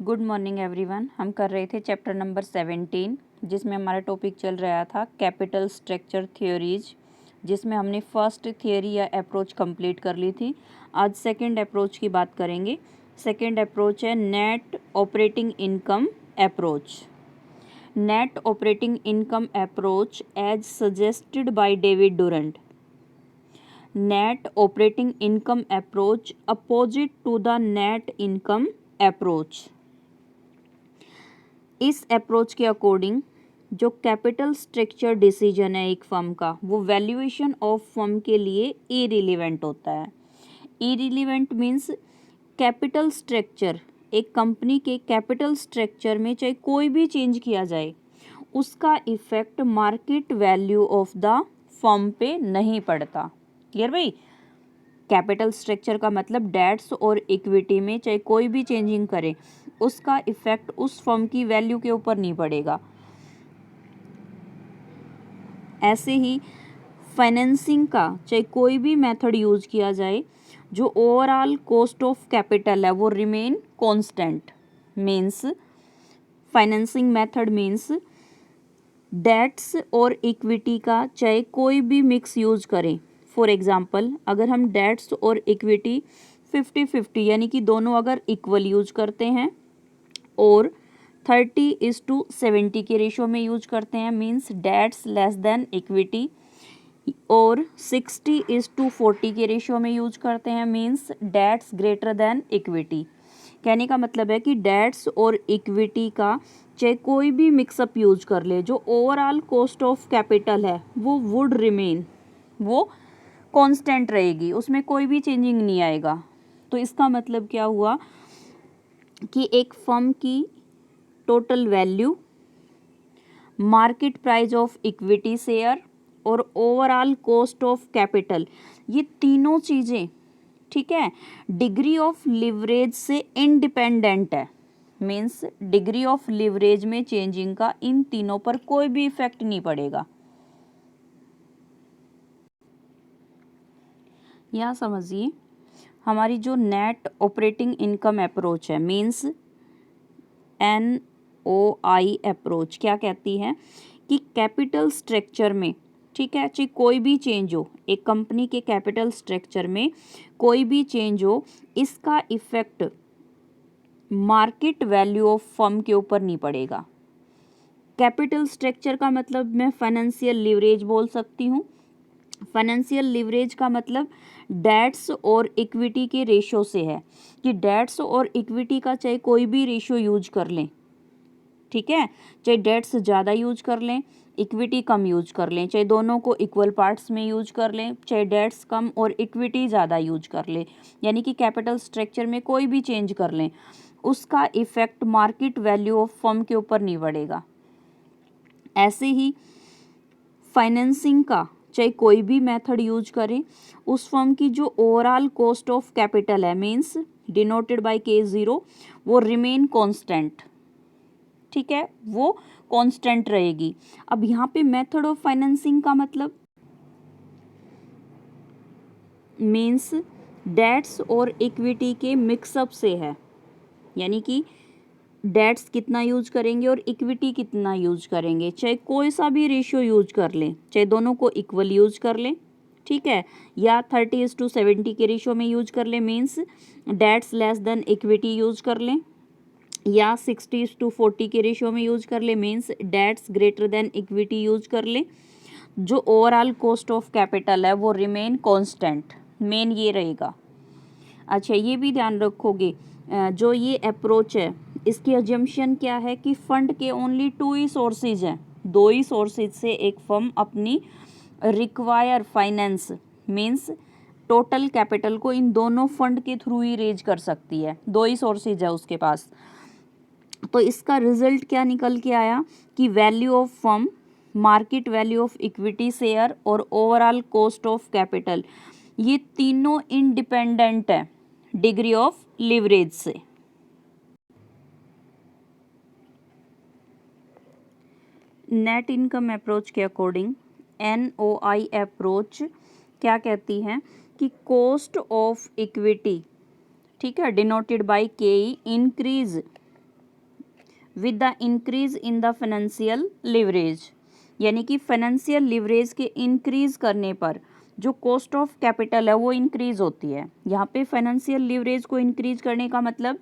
Good morning everyone. हम कर रहे थे चैप्टर नंबर 17 जिसमें हमारा टॉपिक चल रहा था कैपिटल स्ट्रक्चर थ्योरीज, जिसमें हमने फर्स्ट थियोरी या अप्रोच कंप्लीट कर ली थी। आज सेकंड अप्रोच की बात करेंगे। सेकंड अप्रोच है net operating income approach. Net operating income approach as suggested by David Durand. Net operating income approach opposite to the net income approach. इस अप्रोच के अकॉर्डिंग जो कैपिटल स्ट्रक्चर डिसीजन है एक firm का, वो valuation of firm के लिए irrelevant होता है। इरिलीवेंट मीन्स कैपिटल स्ट्रक्चर, एक कंपनी के कैपिटल स्ट्रक्चर में चाहे कोई भी चेंज किया जाए, उसका effect market value of the firm पे नहीं पड़ता। क्लियर भाई? कैपिटल स्ट्रक्चर का मतलब डेट्स और इक्विटी में चाहे कोई भी चेंजिंग करे, उसका इफेक्ट उस फर्म की वैल्यू के ऊपर नहीं पड़ेगा। ऐसे ही फाइनेंसिंग का चाहे कोई भी मेथड यूज किया जाए, जो ओवरऑल कॉस्ट ऑफ कैपिटल है वो remain constant. Means financing method means debts और इक्विटी का चाहे कोई भी मिक्स यूज करें। फॉर एग्जाम्पल, अगर हम डेट्स और इक्विटी 50-50 यानी कि दोनों अगर इक्वल यूज करते हैं और 30:70 के रेशो में यूज करते हैं, means debts less than equity, और 60:40 के रेशो में यूज करते हैं, means debts greater than equity. कहने का मतलब है कि डेट्स और इक्विटी का चाहे कोई भी मिक्सअप यूज कर ले, जो ओवरऑल कॉस्ट ऑफ कैपिटल है वो वुड रिमेन, वो कांस्टेंट रहेगी, उसमें कोई भी चेंजिंग नहीं आएगा। तो इसका मतलब क्या हुआ कि एक फर्म की total value, market price of equity share और ओवरऑल कॉस्ट ऑफ कैपिटल, ये तीनों चीज़ें, ठीक है, डिग्री ऑफ लिवरेज से इंडिपेंडेंट है। मीन्स डिग्री ऑफ लिवरेज में चेंजिंग का इन तीनों पर कोई भी इफेक्ट नहीं पड़ेगा। यहाँ समझिए, हमारी जो नेट ऑपरेटिंग इनकम अप्रोच है, मीन्स NOI अप्रोच, क्या कहती है कि कैपिटल स्ट्रक्चर में, ठीक है, चाहे कोई भी चेंज हो, एक कंपनी के कैपिटल स्ट्रक्चर में कोई भी चेंज हो, इसका effect market value of firm के ऊपर नहीं पड़ेगा। कैपिटल स्ट्रक्चर का मतलब मैं फाइनेंशियल लिवरेज बोल सकती हूँ। फाइनेंशियल लिवरेज का मतलब डेट्स और इक्विटी के रेशो से है, कि डेट्स और इक्विटी का चाहे कोई भी रेशो यूज कर लें, ठीक है, चाहे डेट्स ज़्यादा यूज कर लें, इक्विटी कम यूज कर लें, चाहे दोनों को इक्वल पार्ट्स में यूज कर लें, चाहे डेट्स कम और इक्विटी ज़्यादा यूज कर लें, यानी कि कैपिटल स्ट्रक्चर में कोई भी चेंज कर लें, उसका effect market value of firm के ऊपर नहीं पड़ेगा। ऐसे ही फाइनेंसिंग का चाहे कोई भी मेथड यूज करें, उस फर्म की जो ओवरऑल कॉस्ट ऑफ कैपिटल है, मीन्स डिनोटेड बाय K0, वो रिमेन कांस्टेंट, ठीक है, वो कांस्टेंट रहेगी। अब यहाँ पे मेथड ऑफ फाइनेंसिंग का मतलब मीन्स डेट्स और इक्विटी के मिक्सअप से है, यानी कि डेट्स कितना यूज करेंगे और इक्विटी कितना यूज करेंगे, चाहे कोई सा भी रेशियो यूज कर लें, चाहे दोनों को इक्वल यूज कर लें, ठीक है, या 30:70 के रेशियो में यूज कर लें, means debts less than equity use कर लें, या 60:40 के रेशियो में यूज कर ले, means debts greater than equity use कर ले, जो ओवरऑल कॉस्ट ऑफ कैपिटल है वो रिमेन कांस्टेंट। मेन ये रहेगा। अच्छा, ये भी ध्यान रखोगे, जो ये अप्रोच है इसकी अजम्पशन क्या है कि फंड के ओनली 2 ही सोर्सेज हैं, 2 ही सोर्सेज से एक फर्म अपनी require finance, means total capital को इन दोनों फंड के थ्रू ही रेज कर सकती है, 2 ही सोर्सेज है उसके पास। तो इसका रिजल्ट क्या निकल के आया कि value of firm, market value of equity share और ओवरऑल कॉस्ट ऑफ कैपिटल, ये तीनों इंडिपेंडेंट है डिग्री ऑफ लिवरेज से। नेट इनकम अप्रोच के अकॉर्डिंग NOI अप्रोच क्या कहती है कि कॉस्ट ऑफ इक्विटी, ठीक है, denoted by KE, increase with the increase in the financial leverage, यानी कि फाइनेंशियल लिवरेज के इंक्रीज करने पर जो कॉस्ट ऑफ कैपिटल है वो इंक्रीज होती है। यहाँ पे फाइनेंशियल लिवरेज को इंक्रीज करने का मतलब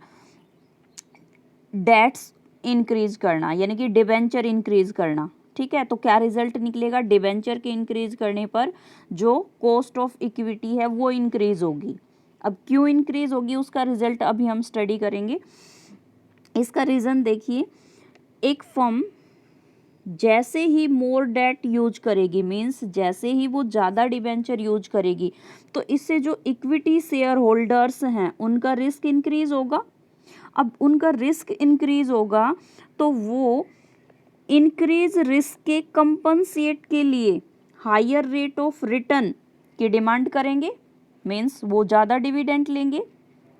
डेट्स इंक्रीज करना, यानी कि डिबेंचर इंक्रीज करना। ठीक है, तो क्या रिजल्ट निकलेगा, डिबेंचर के इंक्रीज करने पर जो कॉस्ट ऑफ इक्विटी है वो इंक्रीज होगी। अब क्यों इंक्रीज होगी उसका रिजल्ट अभी हम स्टडी करेंगे। इसका रीज़न देखिए, एक फर्म जैसे ही मोर डेट यूज करेगी, मीन्स जैसे ही वो ज़्यादा डिबेंचर यूज करेगी, तो इससे जो इक्विटी शेयर होल्डर्स हैं उनका रिस्क इंक्रीज होगा। अब उनका रिस्क इंक्रीज होगा तो वो इंक्रीज रिस्क के कंपनसेट के लिए हायर रेट ऑफ रिटर्न की डिमांड करेंगे, मीन्स वो ज़्यादा डिविडेंड लेंगे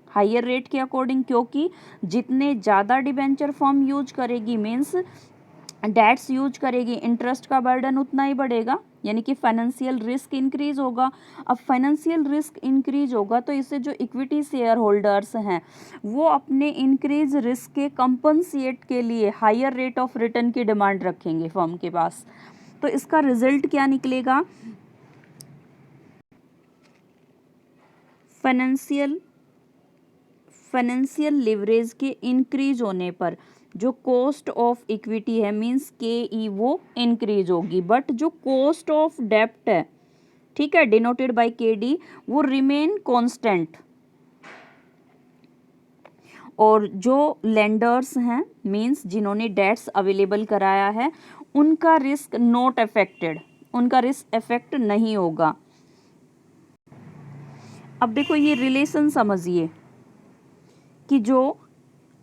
हायर रेट के अकॉर्डिंग, क्योंकि जितने ज़्यादा डिबेंचर फर्म यूज करेगी, मीन्स डेट्स यूज करेगी, इंटरेस्ट का बर्डन उतना ही बढ़ेगा, यानी कि फाइनेंशियल रिस्क इंक्रीज होगा। अब फाइनेंशियल रिस्क इंक्रीज होगा तो इससे जो इक्विटी शेयर होल्डर्स हैं वो अपने इंक्रीज रिस्क के कंपनसेट के लिए हायर रेट ऑफ रिटर्न की डिमांड रखेंगे फर्म के पास। तो इसका रिजल्ट क्या निकलेगा, फाइनेंशियल लिवरेज के इंक्रीज होने पर जो कॉस्ट ऑफ इक्विटी है, मींस के वो इंक्रीज होगी, बट जो कॉस्ट ऑफ डेप्ट है, ठीक है, डिनोटेड बाय KD, वो रिमेन कांस्टेंट। और जो लेंडर्स हैं, मींस जिन्होंने डेट्स अवेलेबल कराया है, उनका रिस्क नॉट अफेक्टेड, उनका रिस्क अफेक्ट नहीं होगा। अब देखो ये रिलेशन समझिए कि जो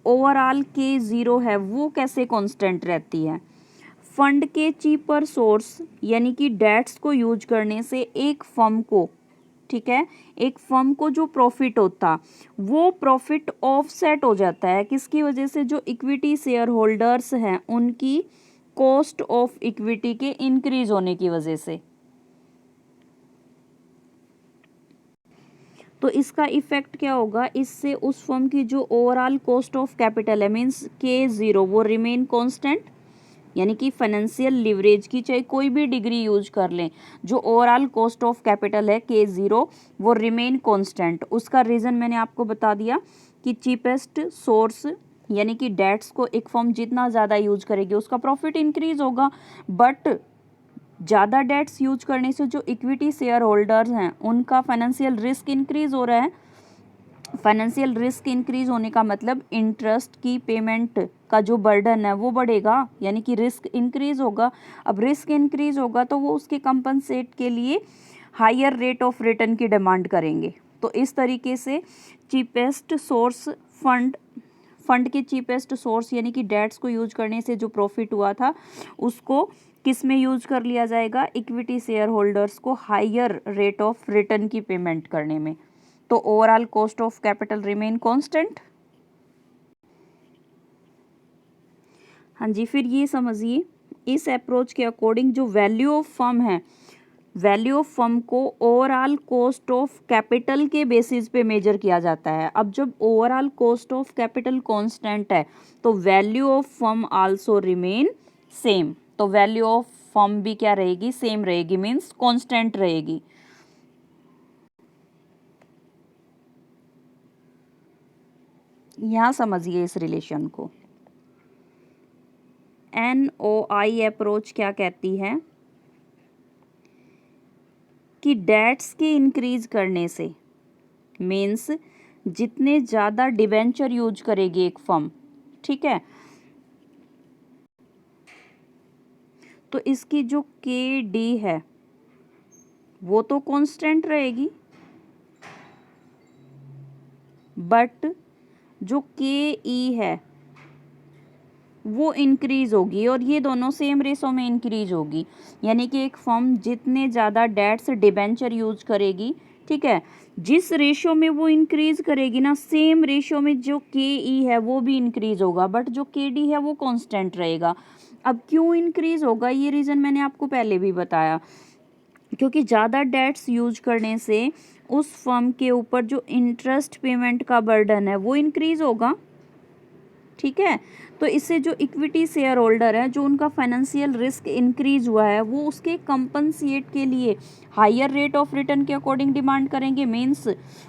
ओवरऑल K0 है वो कैसे कांस्टेंट रहती है। फंड के चीपर सोर्स यानी कि डेट्स को यूज करने से एक फर्म को, ठीक है, एक फर्म को जो प्रॉफिट होता वो प्रॉफिट ऑफसेट हो जाता है, किसकी वजह से, जो इक्विटी शेयर होल्डर्स हैं उनकी कॉस्ट ऑफ इक्विटी के इंक्रीज होने की वजह से। तो इसका इफेक्ट क्या होगा, इससे उस फर्म की जो ओवरऑल कॉस्ट ऑफ कैपिटल है, मींस K0, वो रिमेन कांस्टेंट, यानी कि फाइनेंशियल लिवरेज की चाहे कोई भी डिग्री यूज कर लें, जो ओवरऑल कॉस्ट ऑफ कैपिटल है K0 वो रिमेन कांस्टेंट। उसका रीज़न मैंने आपको बता दिया कि चीपेस्ट सोर्स यानी कि डेट्स को एक फर्म जितना ज़्यादा यूज करेगी उसका प्रॉफिट इंक्रीज होगा, बट ज़्यादा डेट्स यूज करने से जो इक्विटी शेयर होल्डर्स हैं उनका फाइनेंशियल रिस्क इंक्रीज हो रहा है। फाइनेंशियल रिस्क इंक्रीज होने का मतलब इंटरेस्ट की पेमेंट का जो बर्डन है वो बढ़ेगा, यानी कि रिस्क इंक्रीज होगा। अब रिस्क इंक्रीज होगा तो वो उसके कंपनसेट के लिए हायर रेट ऑफ रिटर्न की डिमांड करेंगे। तो इस तरीके से चीपेस्ट सोर्स फंड के चीपेस्ट सोर्स यानी कि डेट्स को यूज करने से जो प्रॉफिट हुआ था उसको किस में यूज कर लिया जाएगा, इक्विटी शेयर होल्डर्स को हायर रेट ऑफ रिटर्न की पेमेंट करने में। तो overall cost of capital remain constant. हाँ जी, फिर ये समझिए इस अप्रोच के अकॉर्डिंग जो वैल्यू ऑफ फर्म है, वैल्यू ऑफ फर्म को ओवरऑल कॉस्ट ऑफ कैपिटल के बेसिस पे मेजर किया जाता है। अब जब overall cost of capital constant है तो value of firm also remain same. तो वैल्यू ऑफ फर्म भी क्या रहेगी, सेम रहेगी, मीन्स कांस्टेंट रहेगी। यहाँ समझिए इस रिलेशन को। NOI अप्रोच क्या कहती है कि डेट्स के इंक्रीज करने से, मीन्स जितने ज़्यादा डिबेंचर यूज करेगी एक फर्म, ठीक है, तो इसकी जो KD है वो तो कांस्टेंट रहेगी, बट जो KE है वो इंक्रीज होगी, और ये दोनों सेम रेशो में इंक्रीज होगी। यानी कि एक फर्म जितने ज़्यादा डेट्स डिबेंचर यूज करेगी, ठीक है, जिस रेशो में वो इंक्रीज करेगी ना, सेम रेशो में जो KE है वो भी इंक्रीज होगा, बट जो KD है वो कांस्टेंट रहेगा। अब क्यों इंक्रीज होगा, ये रीज़न मैंने आपको पहले भी बताया, क्योंकि ज़्यादा डेट्स यूज करने से उस फर्म के ऊपर जो इंटरेस्ट पेमेंट का बर्डन है वो इंक्रीज होगा। ठीक है। तो इससे जो इक्विटी शेयर होल्डर है, जो उनका फाइनेंशियल रिस्क इंक्रीज हुआ है, वो उसके कंपनसेट के लिए हायर रेट ऑफ रिटर्न के अकॉर्डिंग डिमांड करेंगे। मीन्स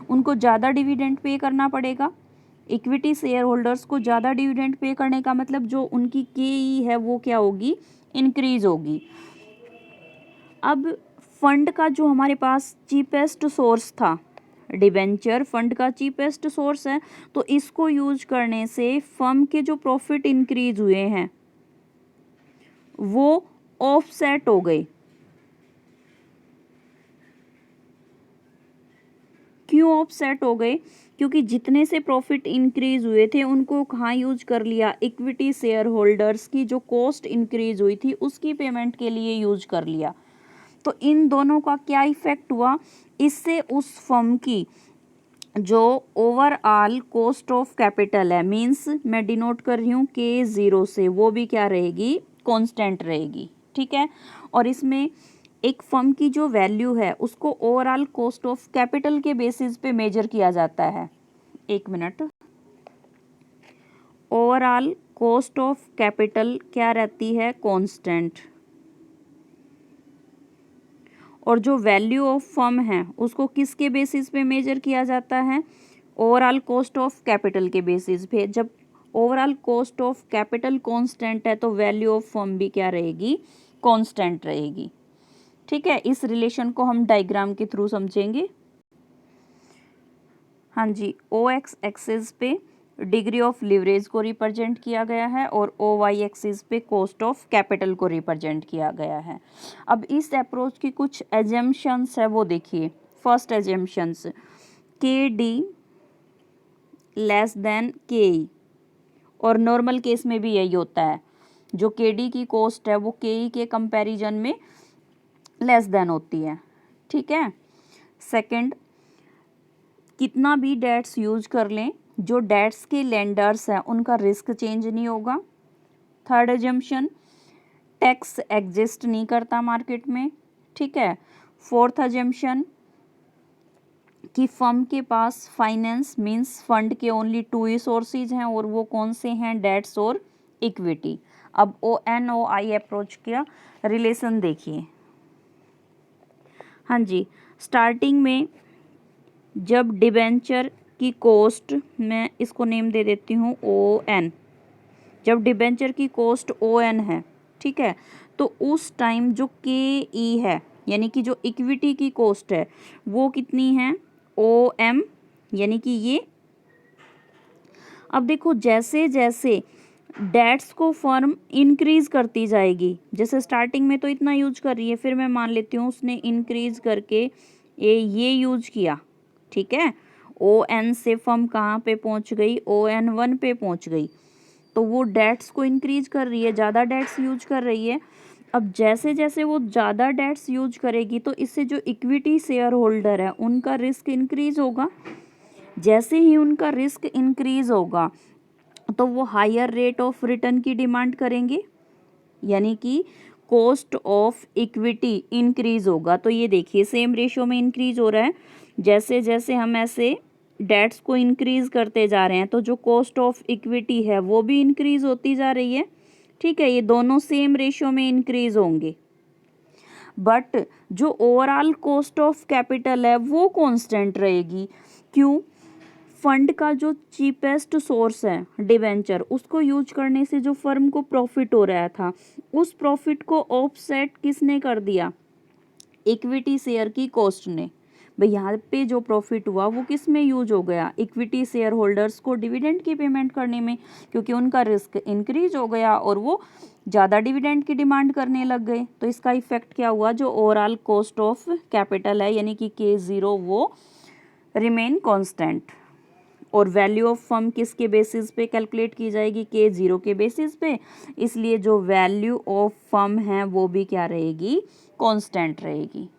उनको ज़्यादा डिविडेंड पे करना पड़ेगा। इक्विटी शेयर होल्डर्स को ज़्यादा डिविडेंड पे करने का मतलब जो उनकी KE है वो क्या होगी, इंक्रीज होगी। अब फंड का जो हमारे पास चीपेस्ट सोर्स था, डिबेंचर फंड का चीपेस्ट सोर्स है, तो इसको यूज करने से फर्म के जो प्रॉफिट इंक्रीज हुए हैं वो ऑफसेट हो गए। क्यों ऑफसेट हो गए? क्योंकि जितने से प्रॉफिट इंक्रीज हुए थे उनको कहाँ यूज कर लिया, इक्विटी शेयर होल्डर्स की जो कॉस्ट इंक्रीज हुई थी उसकी पेमेंट के लिए यूज कर लिया। तो इन दोनों का क्या इफेक्ट हुआ, इससे उस फर्म की जो ओवरऑल कॉस्ट ऑफ कैपिटल है, मींस मैं डिनोट कर रही हूँ K0 से, वो भी क्या रहेगी, कांस्टेंट रहेगी। ठीक है। और इसमें एक फर्म की जो वैल्यू है उसको ओवरऑल कॉस्ट ऑफ कैपिटल के बेसिस पे मेजर किया जाता है। एक minute, overall cost of capital क्या रहती है, कांस्टेंट, और जो वैल्यू ऑफ फर्म है उसको किसके बेसिस पे मेजर किया जाता है, ओवरऑल कॉस्ट ऑफ कैपिटल के बेसिस पे। जब overall cost of capital constant है तो वैल्यू ऑफ फर्म भी क्या रहेगी, कांस्टेंट रहेगी। ठीक है। इस रिलेशन को हम डायग्राम के थ्रू समझेंगे। हाँ जी, OX एक्सिस पे डिग्री ऑफ लिवरेज को रिप्रेजेंट किया गया है और OY एक्सिस पे कॉस्ट ऑफ कैपिटल को रिप्रेजेंट किया गया है। अब इस अप्रोच की कुछ एजम्पशंस है वो देखिए। First assumptions, KD less than KE, और नॉर्मल केस में भी यही होता है, जो KD की कॉस्ट है वो KE के कंपैरिजन में लेस देन होती है। ठीक है। सेकंड, कितना भी डेट्स यूज कर लें, जो डेट्स के लेंडर्स हैं उनका रिस्क चेंज नहीं होगा। थर्ड एजम्पशन, टैक्स एग्जिस्ट नहीं करता मार्केट में। ठीक है। फोर्थ एजम्पशन, कि फर्म के पास फाइनेंस मींस फंड के ओनली 2 ही सोर्सेज हैं, और वो कौन से हैं, डेट्स और इक्विटी। अब ONOI अप्रोच का रिलेशन देखिए। हाँ जी, स्टार्टिंग में जब डिबेंचर की कॉस्ट, मैं इसको नेम दे देती हूँ ON, जब डिबेंचर की कॉस्ट ON है, ठीक है, तो उस टाइम जो KE है यानी कि जो इक्विटी की कॉस्ट है वो कितनी है, OM, यानी कि ये। अब देखो जैसे जैसे डेट्स को फर्म इंक्रीज करती जाएगी, जैसे स्टार्टिंग में तो इतना यूज कर रही है, फिर मैं मान लेती हूँ उसने इंक्रीज करके ये यूज किया, ठीक है, ON से फर्म कहाँ पे पहुँच गई, ON1 पे पहुँच गई, तो वो डेट्स को इंक्रीज कर रही है, ज़्यादा डेट्स यूज कर रही है। अब जैसे जैसे वो ज़्यादा डेट्स यूज करेगी तो इससे जो इक्विटी शेयर होल्डर है उनका रिस्क इंक्रीज होगा। जैसे ही उनका रिस्क इंक्रीज होगा तो वो हायर रेट ऑफ रिटर्न की डिमांड करेंगे, यानी कि कॉस्ट ऑफ इक्विटी इंक्रीज होगा। तो ये देखिए सेम रेशियो में इंक्रीज हो रहा है। जैसे जैसे हम ऐसे डेट्स को इंक्रीज करते जा रहे हैं तो जो कॉस्ट ऑफ इक्विटी है वो भी इंक्रीज होती जा रही है। ठीक है, ये दोनों सेम रेशियो में इंक्रीज होंगे, बट जो ओवरऑल कॉस्ट ऑफ कैपिटल है वो कांस्टेंट रहेगी। क्यों? फंड का जो चीपेस्ट सोर्स है डिवेंचर, उसको यूज करने से जो फर्म को प्रॉफिट हो रहा था उस प्रॉफिट को ऑफसेट किसने कर दिया, इक्विटी शेयर की कॉस्ट ने। भाई यहाँ पे जो प्रॉफिट हुआ वो किस में यूज हो गया, इक्विटी शेयर होल्डर्स को डिविडेंड की पेमेंट करने में, क्योंकि उनका रिस्क इंक्रीज हो गया और वो ज़्यादा डिविडेंड की डिमांड करने लग गए। तो इसका इफेक्ट क्या हुआ, जो ओवरऑल कॉस्ट ऑफ कैपिटल है यानी कि K0 वो रिमेन कांस्टेंट, और वैल्यू ऑफ फर्म किसके बेसिस पे कैलकुलेट की जाएगी, K0 के बेसिस पे, इसलिए जो वैल्यू ऑफ फर्म है वो भी क्या रहेगी, कांस्टेंट रहेगी।